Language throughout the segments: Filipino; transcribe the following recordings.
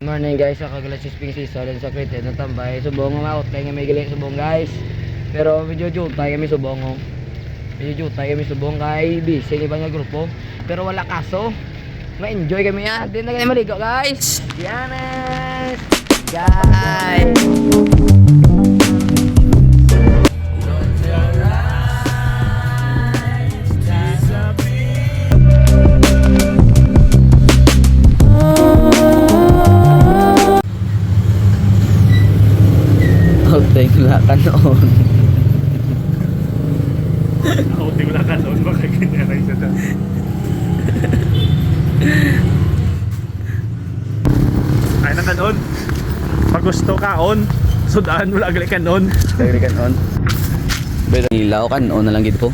Morning guys, ako kagulat si Spring Season sa Crete na tambay. Subong nga out kaya may galing subong guys. Pero medyo jutay kami subong. Medyo jutay kami subong kay busy ni nga grupo. Pero wala kaso. Ma-enjoy kami ya. Di na kami maligo guys. Yanes. Guys. Outing wala ka noon. Outing wala ka noon. Baka kinyaray siya dyan. Ay na ka noon. Pag gusto ka on, sudaan mo lagli ka noon. Lagli ka noon. Pero ilaw kan on na lang gid ko.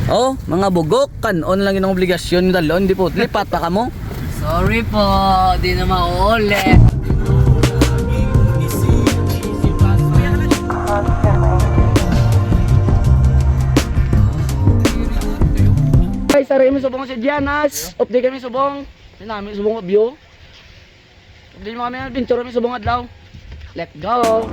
Oh, mga bugok kan on lang yung obligasyon ng dalon, di po. Lipat pa ka mo. Sorry po, di na maulit. Guys, sari kami subong si Dianas. Update kami subong. Hindi namin subong view. Update mo kami adventure kami subong adlaw. Let's go.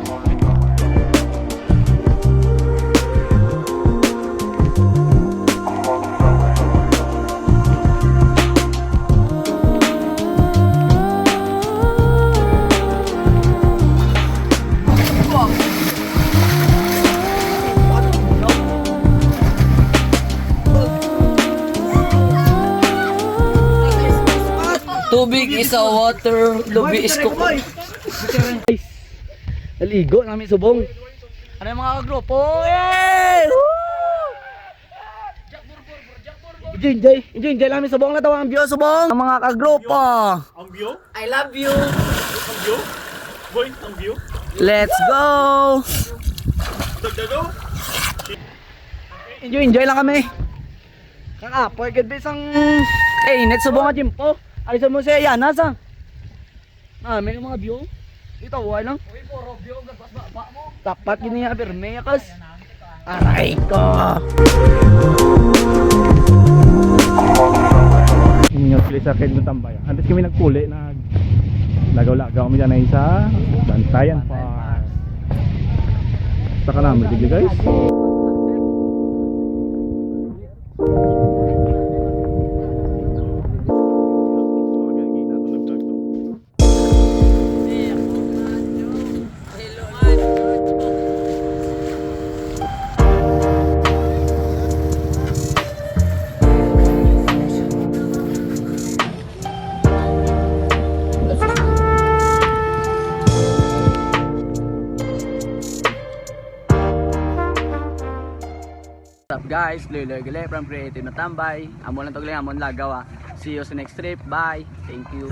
Tubig is a water, lubi is cook. Naligo namin subong. Ano yung mga grupo? Yay! Enjoy namin subong na tawang view subong. Ang mga kagrupo. Ang view? I love you. Ang view? Boy, ang view? Let's go. Dagdago? Enjoy lang kami. Kakapoy gud bisang net subong nga jimpo. Alisan mo siya yan, nasa? May mga view. Ito, wala lang. Tapat gini nga, perme, yakas. Aray ko! Inyo sila sa akin ng tambay. Antes kami nagpuli, lagaw-lagaw kami dyan na isa. Bantayan pa. Saka namin, sige guys. What's up guys, Loy Gale from Creative na tambay. Amo lang to, amo lagaw. See you sa next trip. Bye. Thank you.